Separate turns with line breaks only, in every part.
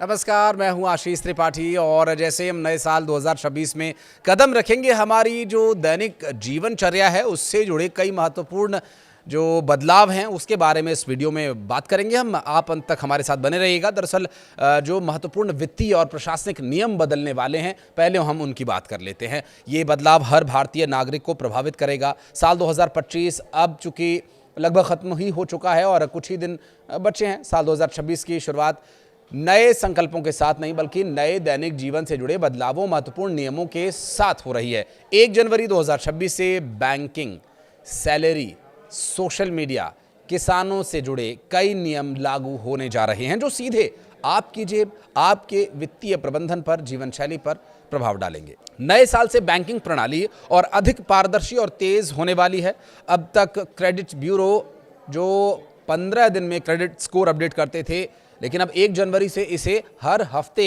नमस्कार, मैं हूं आशीष त्रिपाठी और जैसे हम नए साल 2026 में कदम रखेंगे, हमारी जो दैनिक जीवनचर्या है उससे जुड़े कई महत्वपूर्ण जो बदलाव हैं उसके बारे में इस वीडियो में बात करेंगे हम। आप अंत तक हमारे साथ बने रहिएगा। दरअसल जो महत्वपूर्ण वित्तीय और प्रशासनिक नियम बदलने वाले हैं, पहले हम उनकी बात कर लेते हैं। ये बदलाव हर भारतीय नागरिक को प्रभावित करेगा। साल 2025 अब चूंकि लगभग खत्म ही हो चुका है और कुछ ही दिन बचे हैं। साल 2026 की शुरुआत नए संकल्पों के साथ नहीं बल्कि नए दैनिक जीवन से जुड़े बदलावों, महत्वपूर्ण नियमों के साथ हो रही है। 1 जनवरी 2026 से बैंकिंग, सैलरी, सोशल मीडिया, किसानों से जुड़े कई नियम लागू होने जा रहे हैं जो सीधे आपकी जेब, आपके वित्तीय प्रबंधन पर, जीवन शैली पर प्रभाव डालेंगे। नए साल से बैंकिंग प्रणाली और अधिक पारदर्शी और तेज होने वाली है। अब तक क्रेडिट ब्यूरो जो 15 दिन में क्रेडिट स्कोर अपडेट करते थे, लेकिन अब 1 जनवरी से इसे हर हफ्ते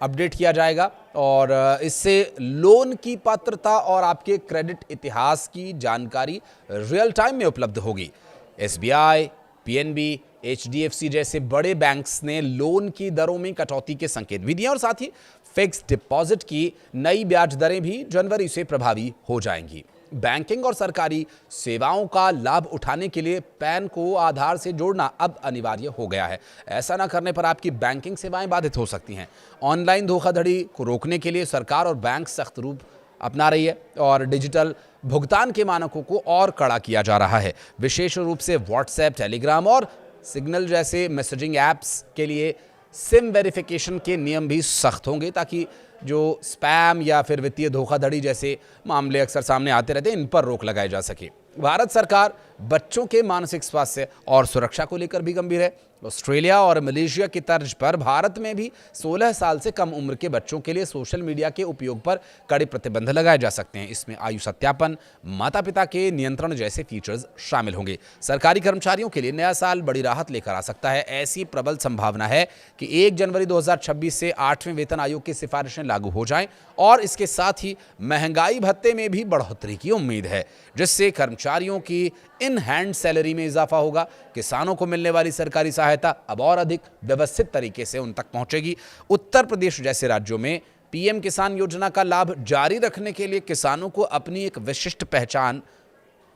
अपडेट किया जाएगा और इससे लोन की पात्रता और आपके क्रेडिट इतिहास की जानकारी रियल टाइम में उपलब्ध होगी। एसबीआई, पीएनबी, एचडीएफसी जैसे बड़े बैंक्स ने लोन की दरों में कटौती के संकेत भी दिए और साथ ही फिक्स्ड डिपॉजिट की नई ब्याज दरें भी जनवरी से प्रभावी हो जाएंगी। बैंकिंग और सरकारी सेवाओं का लाभ उठाने के लिए पैन को आधार से जोड़ना अब अनिवार्य हो गया है। ऐसा न करने पर आपकी बैंकिंग सेवाएं बाधित हो सकती हैं। ऑनलाइन धोखाधड़ी को रोकने के लिए सरकार और बैंक सख्त रूप अपना रही है और डिजिटल भुगतान के मानकों को और कड़ा किया जा रहा है। विशेष रूप से व्हाट्सएप, टेलीग्राम और सिग्नल जैसे मैसेजिंग ऐप्स के लिए सिम वेरिफिकेशन के नियम भी सख्त होंगे ताकि जो स्पैम या फिर वित्तीय धोखाधड़ी जैसे मामले अक्सर सामने आते रहते हैं, इन पर रोक लगाई जा सके। भारत सरकार बच्चों के मानसिक स्वास्थ्य और सुरक्षा को लेकर भी गंभीर है। ऑस्ट्रेलिया और मलेशिया की तर्ज पर भारत में भी 16 साल से कम उम्र के बच्चों के लिए सोशल मीडिया के उपयोग पर कड़े प्रतिबंध लगाए जा सकते हैं। इसमें आयु सत्यापन, माता पिता के नियंत्रण जैसे फीचर्स शामिल होंगे। सरकारी कर्मचारियों के लिए नया साल बड़ी राहत लेकर आ सकता है। ऐसी प्रबल संभावना है कि 1 जनवरी 2026 से 8वें वेतन आयोग की सिफारिशें लागू हो जाएं और इसके साथ ही महंगाई भत्ते में भी बढ़ोतरी की उम्मीद है, जिससे कर्मचारियों की इन हैंड सैलरी में इजाफा होगा। किसानों को मिलने वाली सरकारी सहायता अब और अधिक व्यवस्थित तरीके से उन तक पहुंचेगी। उत्तर प्रदेश जैसे राज्यों में पीएम किसान योजना का लाभ जारी रखने के लिए किसानों को अपनी एक विशिष्ट पहचान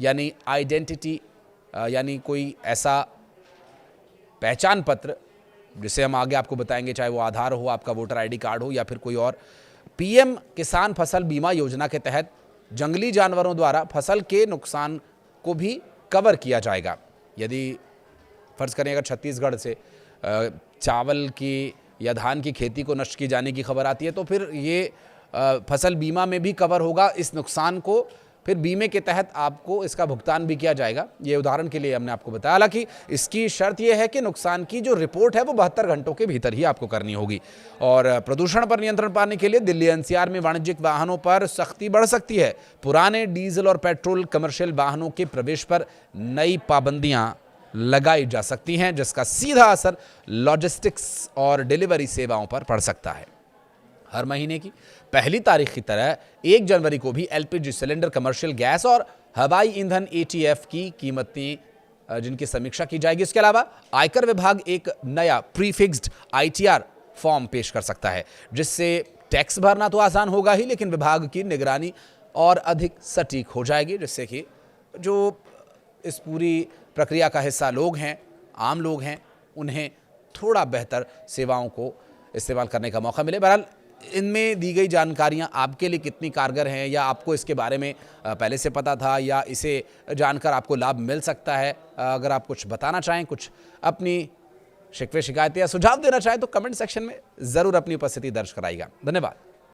यानी आइडेंटिटी यानी कोई ऐसा पहचान पत्र, जिसे हम आगे आपको बताएंगे, चाहे वो आधार हो, आपका वोटर आईडी कार्ड हो या फिर कोई और। पीएम किसान फसल बीमा योजना के तहत जंगली जानवरों द्वारा फसल के नुकसान को भी कवर किया जाएगा। यदि फर्ज करें अगर छत्तीसगढ़ से चावल की या धान की खेती को नष्ट की जाने की खबर आती है तो फिर ये फसल बीमा में भी कवर होगा। इस नुकसान को फिर बीमे के तहत आपको इसका भुगतान भी किया जाएगा। ये उदाहरण के लिए हमने आपको बताया। हालांकि इसकी शर्त यह है कि नुकसान की जो रिपोर्ट है वो 72 घंटों के भीतर ही आपको करनी होगी। और प्रदूषण पर नियंत्रण पाने के लिए दिल्ली एनसीआर में वाणिज्यिक वाहनों पर सख्ती बढ़ सकती है। पुराने डीजल और पेट्रोल कमर्शियल वाहनों के प्रवेश पर नई पाबंदियां लगाई जा सकती हैं, जिसका सीधा असर लॉजिस्टिक्स और डिलीवरी सेवाओं पर पड़ सकता है। हर महीने की पहली तारीख की तरह 1 जनवरी को भी एलपीजी सिलेंडर, कमर्शियल गैस और हवाई ईंधन एटीएफ की कीमतें जिनकी समीक्षा की जाएगी। इसके अलावा आयकर विभाग एक नया प्रीफिक्स्ड आईटीआर फॉर्म पेश कर सकता है, जिससे टैक्स भरना तो आसान होगा ही, लेकिन विभाग की निगरानी और अधिक सटीक हो जाएगी, जिससे कि जो इस पूरी प्रक्रिया का हिस्सा लोग हैं, आम लोग हैं, उन्हें थोड़ा बेहतर सेवाओं को इस्तेमाल करने का मौका मिले। बहरहाल इनमें दी गई जानकारियां आपके लिए कितनी कारगर हैं, या आपको इसके बारे में पहले से पता था, या इसे जानकर आपको लाभ मिल सकता है। अगर आप कुछ बताना चाहें, कुछ अपनी शिकवे शिकायतें या सुझाव देना चाहें तो कमेंट सेक्शन में ज़रूर अपनी उपस्थिति दर्ज कराइएगा। धन्यवाद।